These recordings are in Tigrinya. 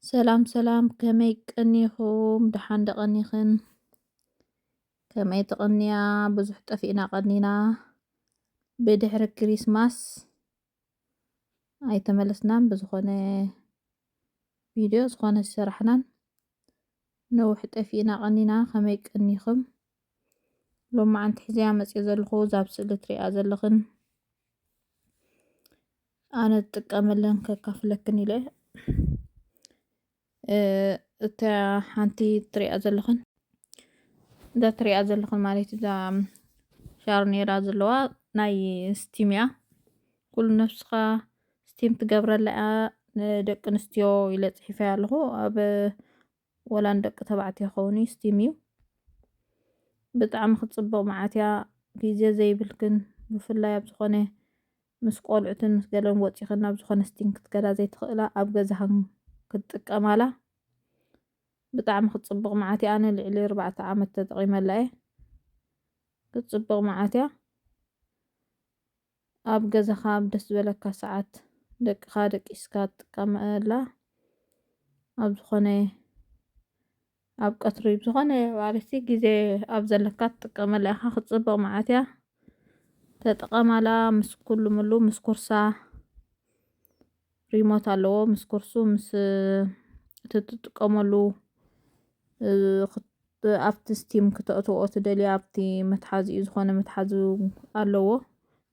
ሰላም ሰላም ከመይ ቀኒኹም ድሓን ደቐኒኽን ከመይ ተቐንያ ብዙሕ ጠፊእና ቀኒና ብድሕሪ ክሪስማስ ኣይተመለስናን ብዝኾነ ቪድዮ ዝኾነ ዝሰራሕናን ነዊሕ ጠፊእና ቀኒና ከመይ ቀኒኹም ሎማዓንቲ ሕዝያ መፅእ ዘለኹ ዛብ ስእሊ ትሪኣ ዘለኽን ኣነ ዝጥቀመለን ከካፍለክን ኢለ እታ ሓንቲ ትሪኣ ዘለኽን እዛ ትሪኣ ዘለኽን ማለት እዛ ሻርኔራ ዘለዋ ናይ ስቲም እያ ኩሉ ነፍስኻ ስቲም ትገብረላ ንደቂ ኣንስትዮ ኢለ ፅሒፈያ ኣለኹ ኣብ ወላ ንደቂ ተባዕትዮ ይኸውን እዩ ስቲም እዩ ብጣዕሚ ክትፅብቕ መዓትያ ግዜ ዘይብልክን ብፍላይ ኣብ ዝኾነ ምስ ቆልዑትን ምስ ገለን ወፂኽን ናብ ዝኾነ ስቲም ክትከዳ ዘይትኽእላ ኣብ ገዛኽን ክትጥቀማላ ብጣዕሚ ክትፅብቕ መዓትያ ኣነ ልዕሊ 4 ዓመት ተጠቒመላ እየ ክትፅብቕ መዓትያ ኣብ ገዛኻ ኣብ ደስ ዝበለካ ሰዓት ደቅኻ ደቂስካ ትጥቀመላ ኣብ ዝኾነ ኣብ ቀትሪ ብዝኾነ ማለት ግዜ ኣብ ዘለካ ትጥቀመላ ኢኻ ክትፅብቕ መዓትያ ተጠቐማላ ምስ ኩሉ ሙሉ ምስ ኩርሳ ሪሞት ኣለዎ ምስ ኩርሱ ምስ እቲ ትጥቀመሉ ኣብቲ ስቲም ክተእትዎ ትደልያ ኣብቲ መትሓዚኡ ዝኾነ መትሓዚ ኣለዎ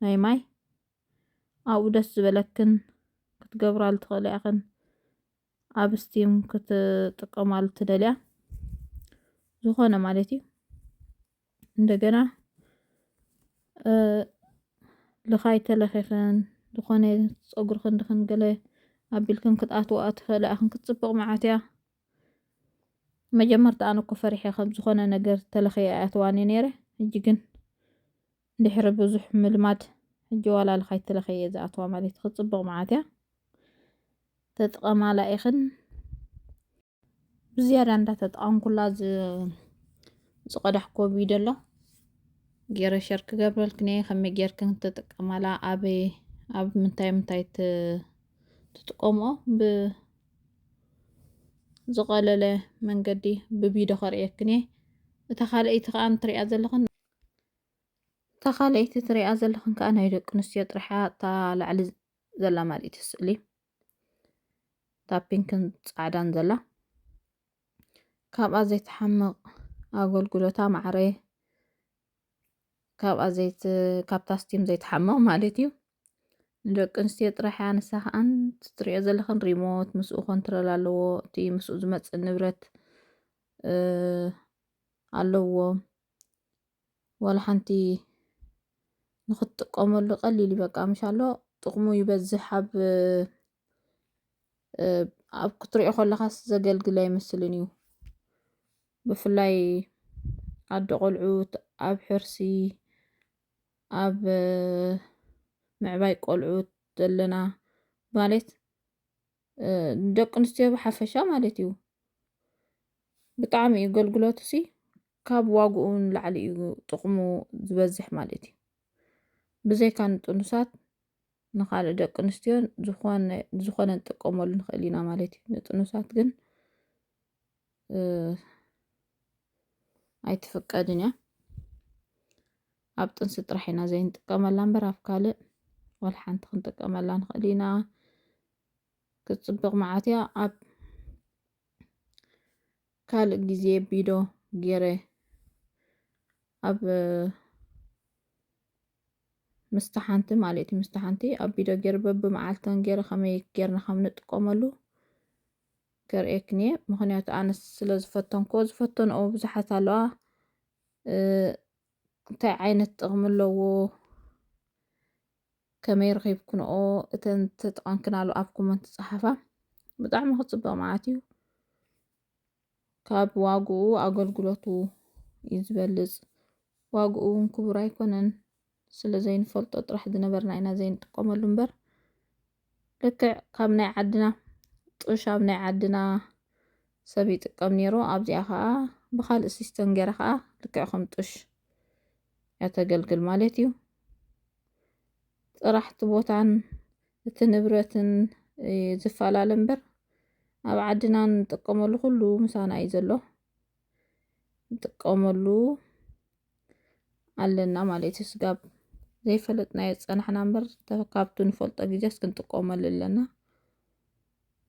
ናይ ማይ ኣብኡ ደስ ዝበለክን ክትገብራሉ ትኽእላ ኢኽን ኣብ ስቲም ክትጥቀማሉ ትደልያ ዝኾነ ማለት እዩ እንደገና ልኻይ ተለኺኽን ዝኾነ ፀጉሪ ክንድኽን ገለ ኣቢልክን ክትኣትዎኣ ትኽእላ ኢኽን ክትፅብቕ መዓትያ መጀመርታ ኣነ እኮ ፈሪሐ ከም ዝኾነ ነገር ተለኺየ ኣየኣትዋኒ ነይረ ሕጂ ግን ድሕሪ ብዙሕ ምልማድ ሕጂ ዋላ ልኻይ ተለኺየ እየ ዝኣትዋ ማለት ክትፅብቕ መዓትያ ተጥቀማላ ኢኽን ብዝያዳ እንዳተጠቐምኩላ ዝቐዳሕክዎ ቪድዮ ኣሎ ገይረ ሸር ክገብረልክን እየ ከመይ ጌርክን ትጥቀማላ ኣበይ ኣብ ምንታይ ትጥቀምኦ ብዝቐለለ መንገዲ ብቪድዮ ከርእየክን እየ እታ ካልአይቲ ከዓ ትሪኣ ዘለኽን እታ ካልአይቲ ትሪኣ ዘለኽን ከዓ ናይ ደቂ ኣንስትዮ ጥራሕ እታ ላዕሊ ዘላ ማለት እዩ ስእሊ እታ ፒንክን ፃዕዳን ዘላ ካብኣ ዘይተሓምቕ ኣገልግሎታ ማዕረ ካብታ ስቲም ዘይተሓምቕ ማለት እዩ ንደቂ ኣንስትዮ ጥራሕ እያ ንሳ ከዓ ትሪኦ ዘለኽን ሪሞት ምስኡ ኮንትሮል ኣለዎ እቲ ምስኡ ዝመፅእ ንብረት ኣለዎ ወላ ሓንቲ ንኽትጥቀመሉ ቀሊል እዩ በቃ ምሻሎ ጥቕሙ ይበዝሕ ኣብ ክትሪኦ ከለኻስ ዘገልግል ኣይመስልን እዩ ብፍላይ ኣዶ ቆልዑት ኣብ ሕርሲ ኣብ ምዕባይ ቆልዑት ዘለና ማለት ደቂ ኣንስትዮ ብሓፈሻ ማለት እዩ ብጣዕሚ እዩ ኣገልግሎቱ ካብ ዋግኡ ንላዕሊ እዩ ጥቕሙ ዝበዝሕ ማለት እዩ ብዘይካ ንጥኑሳት ንኻልእ ደቂ ኣንስትዮ ዝኾነ ንጥቀመሉ ንኽእል ኢና ማለት እዩ ንጥኑሳት ግን ኣይትፍቀድን እያ ኣብ ጥንሲ ጥራሕ ኢና ዘይንጥቀመላ እምበር ኣብ ካልእ ወላ ሓንቲ ክንጥቀመላ ንኽእል ኢና ክትፅብቕ መዓትያ ኣብ ካልእ ግዜ ቪድዮ ገይረ ኣብ ምስታ ሓንቲ ማለት እዩ ምስታ ሓንቲ ኣብ ቪድዮ ገይረ በብመዓልተን ገይረ ከመይ ጌርና ከም ንጥቀመሉ ከርእየክን እየ ምክንያቱ ኣነ ስለዝፈተንክዎ ዝፈተንኦ ብዙሓት ኣለዋ እንታይ ዓይነት ጥቕሚ ኣለዎ ከመይ ረኺብክንኦ እተን ተጠቐምክናሉ ኣብ ኮመንት ፀሓፋ ብጣዕሚ ክትፅብቕ መዓት እዩ ካብ ዋግኡ ኣገልግሎቱ እዩ ዝበልፅ ዋግኡ እውን ክቡር ኣይኮነን ስለዘይንፈልጦ ጥራሕ ዝነበርና ኢና ዘይንጥቀመሉ እምበር ልክዕ ካብ ናይ ዓድና ጡሽ ኣብ ናይ ዓድና ሰብ ይጥቀም ነይሩ ኣብዚኣ ከዓ ብካልእ ሲስተም ገይራ ከዓ ልክዕ ከም ጡሽ እያ ተገልግል ማለት እዩ ጥራሕ እቲ ቦታን እቲ ንብረትን ዝፈላለ እምበር ኣብ ዓድና ንጥቀመሉ ኩሉ ምሳና እዩ ዘሎ ንጥቀመሉ ኣለና ማለት እዩ ስጋብ ዘይፈለጥናዮ ፀናሕና እምበር ካብቱ ንፈልጦ ግዜስ ክንጥቀመሉ ኣለና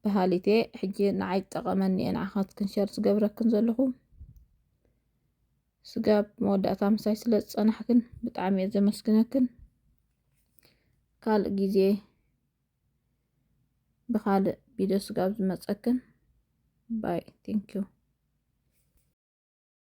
በሃሊት እየ ሕጂ ንዓይ ጠቐመኒ እየ ንዓኻት ክንሸር ዝገብረክን ዘለኹ ስጋብ መወዳእታ ምሳይ ስለ ዝፀናሕክን ብጣዕሚ እየ ዘመስግነክን ካልእ ግዜ ብኻልእ ቪድዮ ስጋብ ዝመፀክን ባይ ቴንኪዩ